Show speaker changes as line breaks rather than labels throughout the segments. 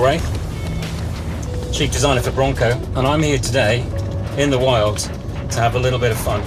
Paul Ray, chief designer for Bronco, and I'm here today in the wild to have a little bit of fun.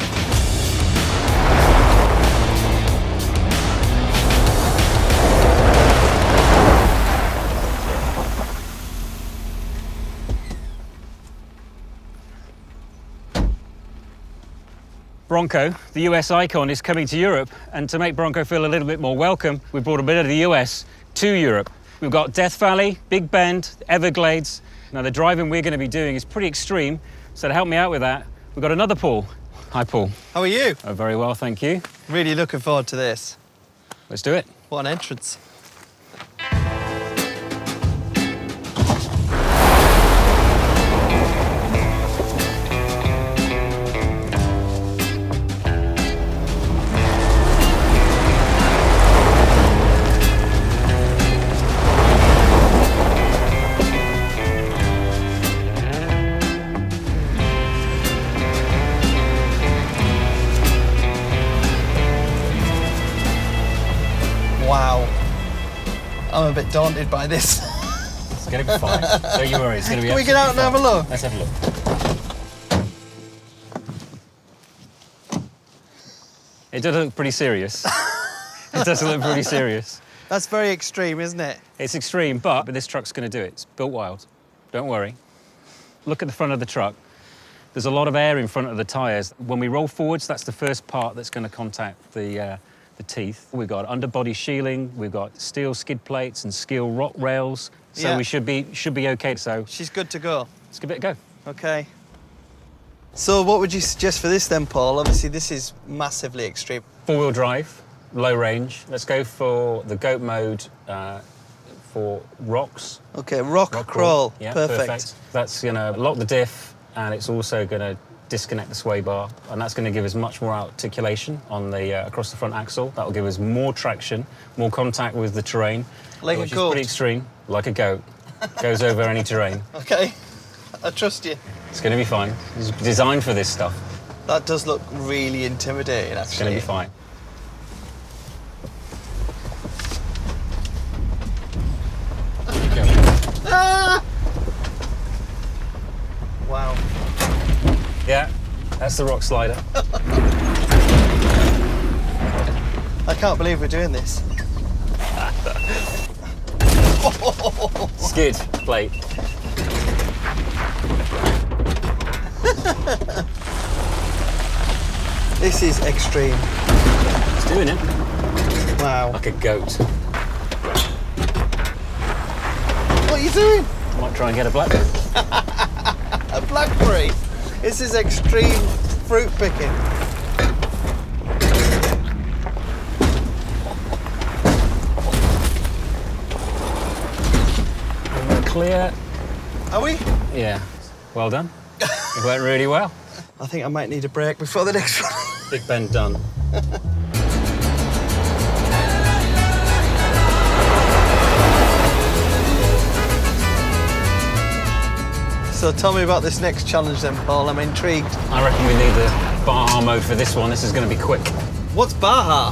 Bronco, the US icon, is coming to Europe, and to make Bronco feel a little bit more welcome, we brought a bit of the US to Europe. We've got Death Valley, Big Bend, Everglades. Now the driving we're going to be doing is pretty extreme, so to help me out with that, we've got another Paul. Hi, Paul.
How are you?
Oh, very well, thank you.
Really looking forward to this.
Let's do it.
What an entrance. Wow. I'm a bit daunted by this.
It's going to be fine. Don't you worry, it's going to be
Can we get out and have a look?
Let's have a look. It does look pretty serious. It does look pretty serious.
That's very extreme, isn't it?
It's extreme, but this truck's going to do it. It's built wild. Don't worry. Look at the front of the truck. There's a lot of air in front of the tyres. When we roll forwards, that's the first part that's going to contact the teeth. We've got underbody shielding, we've got steel skid plates and steel rock rails, so
Yeah.
we should be okay. So
She's good to go.
let's give it a go.
Okay. So what would you suggest for this then, Paul? Obviously, this is massively extreme.
Four-wheel drive, low range. Let's go for the goat mode for rocks.
Okay, rock crawl.
Yeah,
Perfect.
That's going to lock the diff, and it's also going to disconnect the sway bar, and that's going to give us much more articulation on the across the front axle. That will give us more traction, more contact with the terrain,
Like a
which is
goat.
pretty extreme. Like a goat, goes over any terrain.
Okay, I trust you.
It's going to be fine. It's designed for this stuff.
That does look really intimidating,
It's going
actually.
to be fine.
Ah! Wow.
Yeah, that's the rock slider.
I can't believe we're doing this.
Skid plate.
This is extreme.
It's doing it.
Wow.
Like a goat.
What are you doing?
I might try and get a blackberry.
A blackberry. This is extreme fruit picking.
We're clear.
Are we?
Yeah. Well done. It went really well.
I think I might need a break before the next one.
Big Bend done.
So tell me about this next challenge then, Paul. I'm intrigued.
I reckon we need the Baja mode for this one. This is going to be quick.
What's Baja?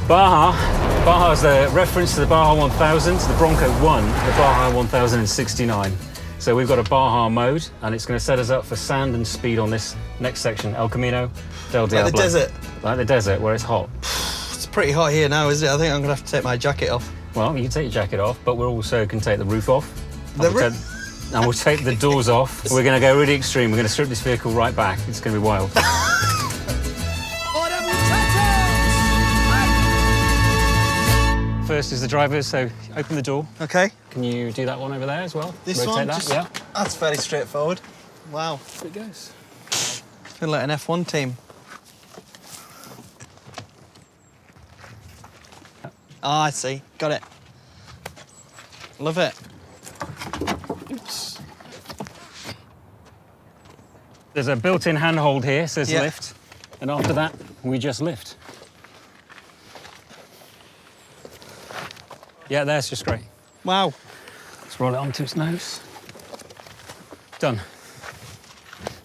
Baja is the reference to the Baja 1000. The Bronco won the Baja 1069. So we've got a Baja mode, and it's going to set us up for sand and speed on this next section, El Camino del Diablo.
Like the desert.
Like the desert, where it's hot.
It's pretty hot here now, isn't it? I think I'm going to have to take my jacket off.
Well, you can take your jacket off, but we also can take the roof off.
The
And we'll take the doors off. We're going to go really extreme. We're going to strip this vehicle right back. It's going to be wild. First is the driver, so open the door.
Okay.
Can you do that one over there as well?
This
Rotate
one?
that,
Just-
yeah.
That's fairly straightforward. Wow.
There it goes.
Feel like an F1 team. Ah, I see. Got it. Love it.
Oops. There's a built-in handhold here, says
Yeah.
lift. And after that, we just lift. Yeah, that's just great.
Wow.
Let's roll it onto its nose. Done.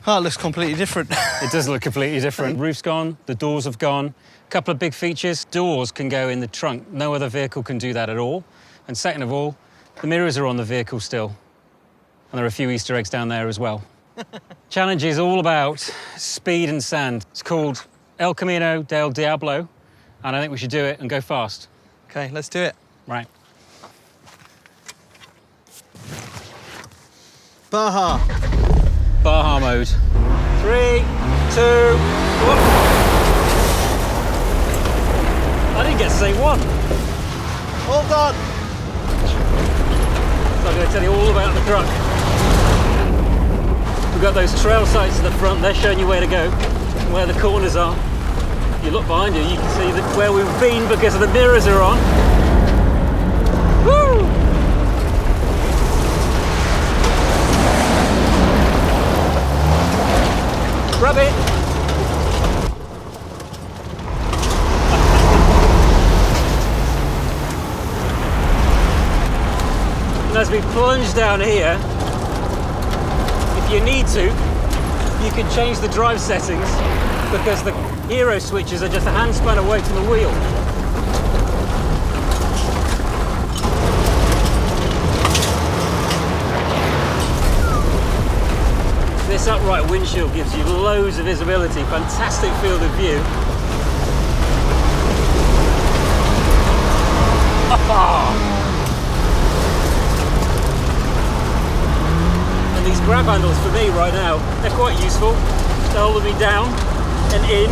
Oh, it looks completely different.
It does look completely different. Roof's gone, the doors have gone. Couple of big features. Doors can go in the trunk. No other vehicle can do that at all. And second of all, The mirrors are on the vehicle still. And there are a few Easter eggs down there as well. Challenge is all about speed and sand. It's called El Camino del Diablo, and I think we should do it and go fast.
Okay, let's do it.
Right.
Baja.
Baja mode. 3, 2, 1. I didn't get to say 1.
Hold on.
So I'm going to tell you all about the truck. We've got those trail sights at the front. They're showing you where to go, where the corners are. You look behind you, you can see where we've been because the mirrors are on. Woo! Grab it. And as we plunge down here, if you need to, you can change the drive settings because the hero switches are just a handspan away from the wheel. This upright windshield gives you loads of visibility, fantastic field of view. And these grab handles for me right now, they're quite useful. They're holding me down and in.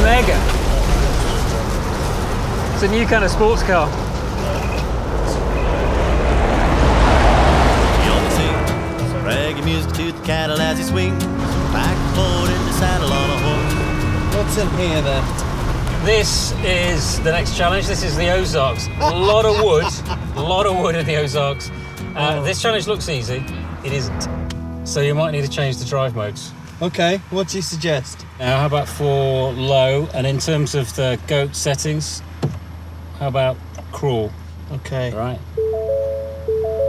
Mega. It's a new kind of sports car.
You'll sing reggae music to the cattle as he swings back and forward in the saddle on a horse.
What's in here then?
This is the next challenge. This is the Ozarks. A lot of wood in the Ozarks. This challenge looks easy. It isn't. So you might need to change the drive modes.
Okay, what do you suggest?
Now, how about for low? And in terms of the goat settings, how about crawl?
Okay.
All right.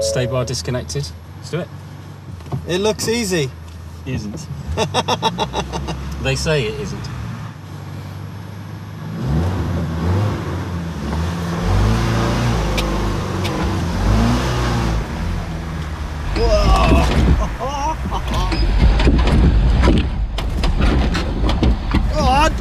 Stay bar disconnected. Let's do it.
It looks easy.
Isn't. They say it isn't.
God!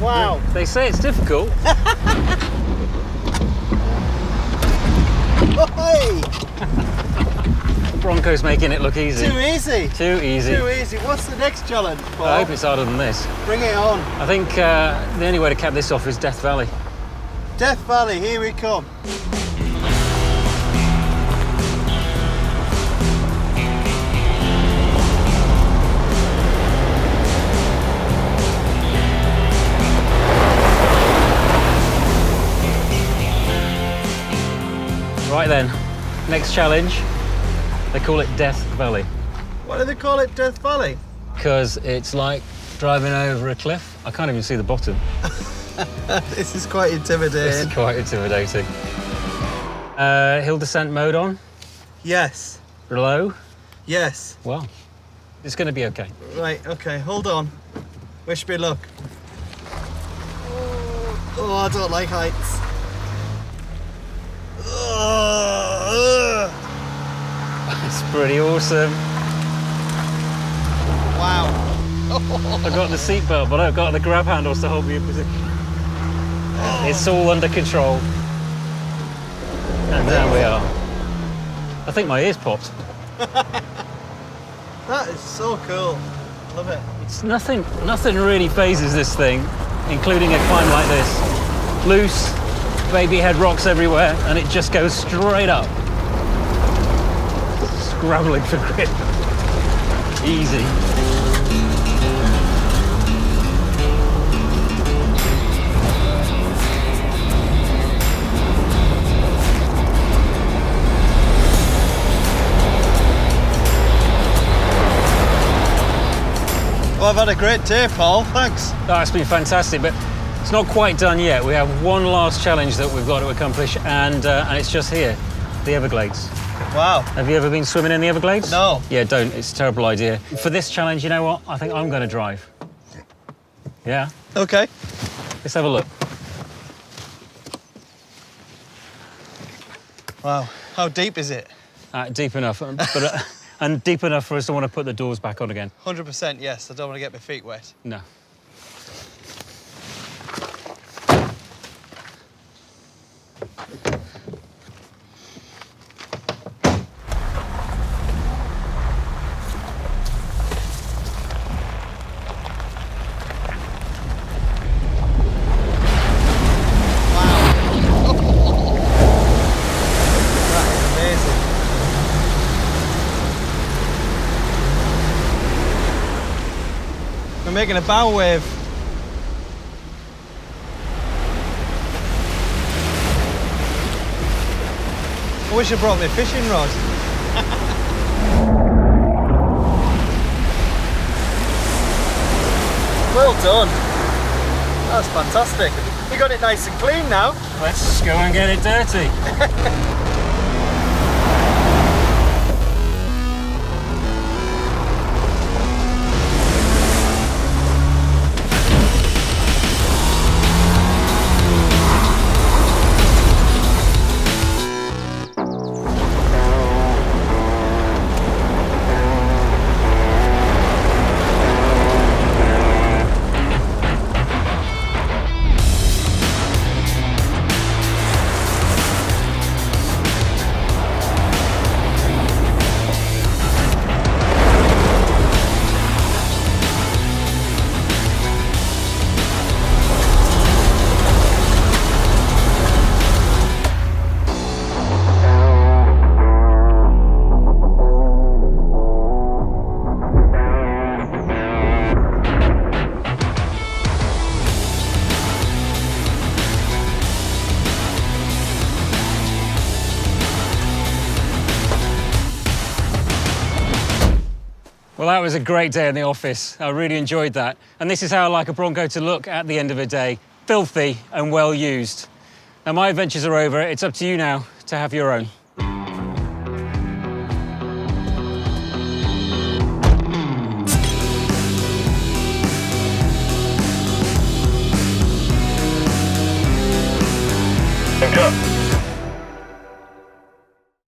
Wow!
They say it's difficult.
Hey!
Bronco's making it look easy.
Too easy!
Too easy.
Too easy. What's the next challenge, Paul?
I hope it's harder than this.
Bring it on.
I think the only way to cap this off is Death Valley.
Death Valley, here we come.
Right then, next challenge. They call it Death Valley
Why do they call it Death Valley?
because it's like driving over a cliff. I can't even see the bottom.
This is quite intimidating.
It's quite intimidating. Hill descent mode on,
Yes.
low.
Yes.
Well, it's going to be okay.
Right, okay, hold on. Wish me luck. Oh, I don't like heights.
It's pretty awesome.
Wow.
I've got the seatbelt, but I've got the grab handles to hold me in position. It's all under control. And there we are. I think my ears popped.
That is so cool. Love it.
It's nothing really phases this thing, including a climb like this. Loose, baby head rocks everywhere, and it just goes straight up. Scrabbling for grip. Easy.
Well, I've had a great day, Paul. Thanks.
Oh, it's been fantastic, but it's not quite done yet. We have one last challenge that we've got to accomplish, and it's just here, the Everglades.
Wow.
Have you ever been swimming in the Everglades?
No.
Yeah, don't. It's a terrible idea. For this challenge, you know what? I think I'm going to drive. Yeah?
Okay.
Let's have a look.
Wow. How deep is it?
Deep enough, and deep enough for us to want to put the doors back on again.
100% yes. I don't want to get my feet wet.
No.
We're making a bow wave. I wish I brought me a fishing rod. Well done. That was fantastic. We got it nice and clean now.
Let's go and get it dirty. Well, that was a great day in the office. I really enjoyed that. And this is how I like a Bronco to look at the end of a day. Filthy and well used. Now, my adventures are over. It's up to you now to have your own.
Go.